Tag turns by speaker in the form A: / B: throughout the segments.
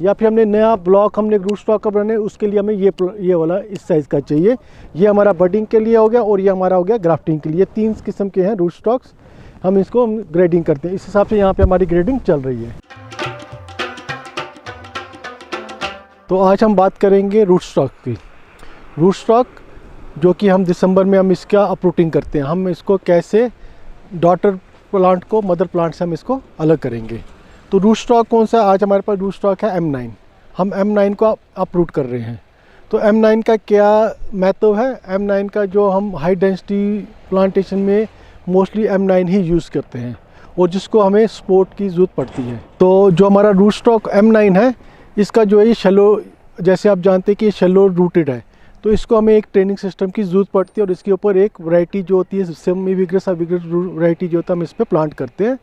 A: या फिर हमने नया ब्लॉक हमने रूट स्टॉक का बनाना है, उसके लिए हमें ये वाला इस साइज़ का चाहिए। ये हमारा बडिंग के लिए हो गया और ये हमारा हो गया ग्राफ्टिंग के लिए। 3 किस्म के हैं रूट स्टॉक्स, हम इसको ग्रेडिंग करते हैं। इस हिसाब से यहाँ पे हमारी ग्रेडिंग चल रही है। तो आज हम बात करेंगे रूट स्टॉक की। रूट स्टॉक जो कि हम दिसंबर में हम इसका अपरूटिंग करते हैं, हम इसको कैसे डॉटर प्लांट को मदर प्लांट से हम इसको अलग करेंगे। तो रूट स्टॉक कौन सा? आज हमारे पास रूट स्टॉक है M9। हम M9 को अपरूट कर रहे हैं। तो M9 का क्या महत्व है? M9 का जो हम हाई डेंसिटी प्लांटेशन में मोस्टली M9 ही यूज़ करते हैं और जिसको हमें सपोर्ट की ज़रूरत पड़ती है। तो जो हमारा रूट स्टॉक M9 है, इसका जो है शैलो, जैसे आप जानते हैं कि ये शैलो रूटेड है, तो इसको हमें एक ट्रेनिंग सिस्टम की ज़रूरत पड़ती है और इसके ऊपर एक वैरायटी जो होती है सेमी विग्रस वैरायटी जो होता है हम इस पर प्लांट करते हैं।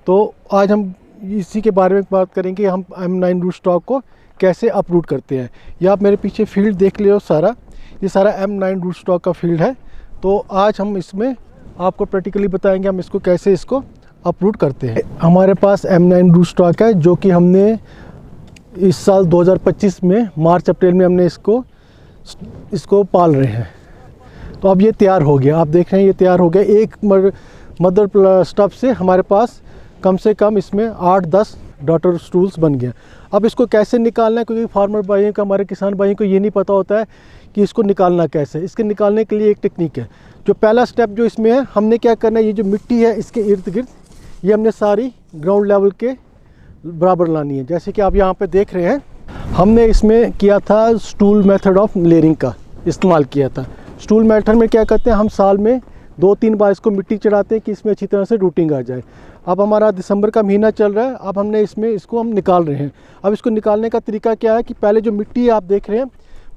A: तो आज हम इसी के बारे में बात करेंगे, हम M9 रूट स्टॉक को कैसे अपरूट करते हैं। या आप मेरे पीछे फील्ड देख लो, सारा ये सारा M9 रूट स्टॉक का फील्ड है। तो आज हम इसमें आपको प्रैक्टिकली बताएंगे हम इसको कैसे अपरूट करते हैं। हमारे पास M9 रूट स्टॉक है जो कि हमने इस साल 2025 में मार्च अप्रैल में हमने इसको पाल रहे हैं। तो अब ये तैयार हो गया, आप देख रहे हैं ये तैयार हो गया। एक मदर स्टफ से हमारे पास कम से कम इसमें 8-10 डॉटर स्टूल्स बन गया। अब इसको कैसे निकालना है, क्योंकि फार्मर भाइयों को, हमारे किसान भाइयों को ये नहीं पता होता है कि इसको निकालना कैसे। इसके निकालने के लिए एक टेक्निक है। जो पहला स्टेप जो इसमें है, हमने क्या करना है, ये जो मिट्टी है इसके इर्द गिर्द ये हमने सारी ग्राउंड लेवल के बराबर लानी है। जैसे कि आप यहाँ पे देख रहे हैं, हमने इसमें किया था स्टूल मेथड ऑफ लेयरिंग का इस्तेमाल किया था। स्टूल मेथड में क्या करते हैं, हम साल में 2-3 बार इसको मिट्टी चढ़ाते हैं कि इसमें अच्छी तरह से रूटिंग आ जाए। अब हमारा दिसंबर का महीना चल रहा है, अब हमने इसको हम निकाल रहे हैं। अब इसको निकालने का तरीका क्या है कि पहले जो मिट्टी आप देख रहे हैं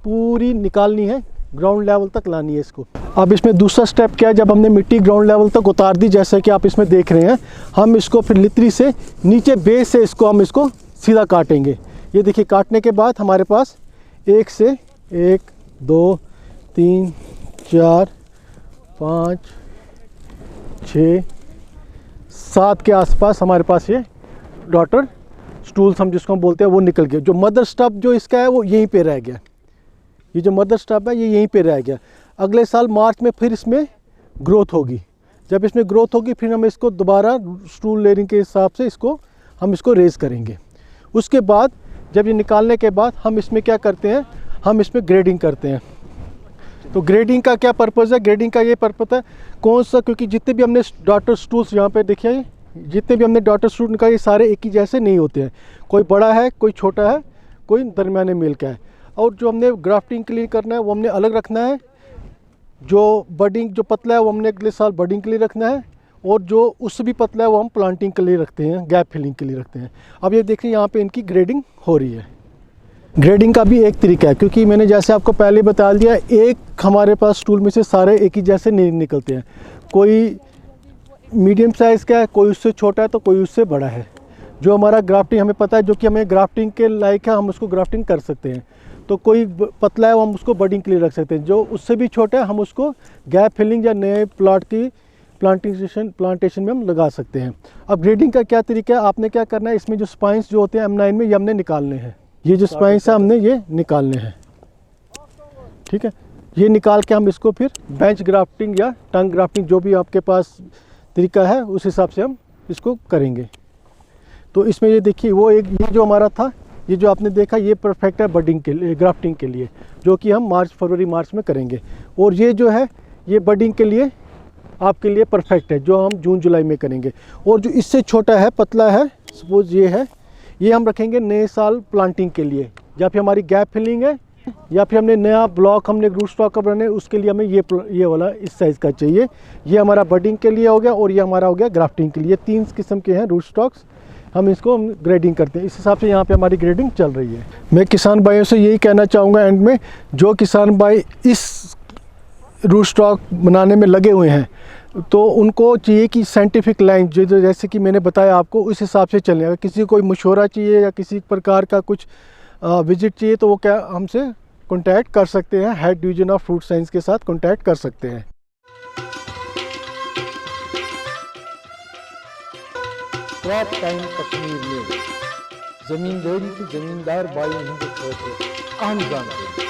A: पूरी निकालनी है, ग्राउंड लेवल तक लानी है इसको। अब इसमें दूसरा स्टेप क्या है, जब हमने मिट्टी ग्राउंड लेवल तक उतार दी, जैसे कि आप इसमें देख रहे हैं, हम इसको फिर लितरी से नीचे बेस से हम इसको सीधा काटेंगे। ये देखिए, काटने के बाद हमारे पास 1 से 1 2 3 4 5 6 7 के आसपास हमारे पास ये डॉटर स्टूल्स हम जिसको हम बोलते हैं वो निकल गए। जो मदर स्टफ जो इसका है वो यहीं पे रह गया। ये जो मदर स्टफ है ये यहीं पे रह गया। अगले साल मार्च में फिर इसमें ग्रोथ होगी। जब इसमें ग्रोथ होगी फिर हम इसको दोबारा स्टूल लेयरिंग के हिसाब से हम इसको रेज़ करेंगे। उसके बाद जब ये निकालने के बाद हम इसमें क्या करते हैं, हम इसमें ग्रेडिंग करते हैं। तो ग्रेडिंग का क्या पर्पज़ है? ग्रेडिंग का ये पर्पज़ है कौन सा, क्योंकि जितने भी हमने डॉटर स्टूल्स यहाँ पे देखिए, जितने भी हमने डॉटर स्टूल निकाले ये सारे एक ही जैसे नहीं होते हैं। कोई बड़ा है, कोई छोटा है, कोई दरमियाने मेल का है। और जो हमने ग्राफ्टिंग के लिए करना है वो हमने अलग रखना है। जो बडिंग जो पतला है वो हमने अगले साल बडिंग के लिए रखना है, और जो उससे भी पतला है वो हम प्लांटिंग के लिए रखते हैं, गैप फिलिंग के लिए रखते हैं। अब ये देखिए यहाँ पे इनकी ग्रेडिंग हो रही है। ग्रेडिंग का भी एक तरीका है, क्योंकि मैंने जैसे आपको पहले बता दिया, एक हमारे पास स्टूल में से सारे एक ही जैसे नहीं निकलते हैं। कोई मीडियम साइज़ का है, कोई उससे छोटा है, तो कोई उससे बड़ा है। जो हमारा ग्राफ्टिंग हमें पता है, जो कि हमें ग्राफ्टिंग के लायक है, हम उसको ग्राफ्टिंग कर सकते हैं। तो कोई पतला है वो हम उसको बडिंग के लिए रख सकते हैं। जो उससे भी छोटा है हम उसको गैप फिलिंग या नए प्लाट की प्लांटेशन में हम लगा सकते हैं। अब ग्रेडिंग का क्या तरीका है, आपने क्या करना है, इसमें जो स्पाइंस जो होते हैं M9 में, ये हमने निकालने हैं। ये जो स्पाइंस है हमने ये निकालने हैं, ठीक है। ये निकाल के हम इसको फिर बेंच ग्राफ्टिंग या टंग ग्राफ्टिंग, जो भी आपके पास तरीका है उस हिसाब से हम इसको करेंगे। तो इसमें ये देखिए, वो एक ये जो हमारा था, ये जो आपने देखा, ये परफेक्ट है बडिंग के लिए, ग्राफ्टिंग के लिए, जो कि हम फरवरी मार्च में करेंगे। और ये जो है ये बडिंग के लिए आपके लिए परफेक्ट है, जो हम जून जुलाई में करेंगे। और जो इससे छोटा है, पतला है, सपोज ये है, ये हम रखेंगे नए साल प्लांटिंग के लिए, या फिर हमारी गैप फिलिंग है, या फिर हमने नया ब्लॉक हमने रूट स्टॉक का बनाना है, उसके लिए हमें ये वाला इस साइज़ का चाहिए। ये हमारा बडिंग के लिए हो गया और ये हमारा हो गया ग्राफ्टिंग के लिए। 3 किस्म के हैं रूट स्टॉक्स, हम इसको ग्रेडिंग करते हैं। इस हिसाब से यहाँ पे हमारी ग्रेडिंग चल रही है। मैं किसान भाइयों से यही कहना चाहूँगा एंड में, जो किसान भाई इस रूट स्टॉक बनाने में लगे हुए हैं, तो उनको चाहिए कि साइंटिफिक लाइन जो जैसे कि मैंने बताया आपको, उस हिसाब से चलें। अगर किसी को कोई मशवरा चाहिए या किसी प्रकार का कुछ विजिट चाहिए, तो वो क्या हमसे कांटेक्ट कर सकते हैं, head division of fruit science के साथ कांटेक्ट कर सकते हैं। क्रॉप टाइम कश्मीर में ज़मींदारी तो ज़मींदार बाई हंद खोत अहम जानकारी।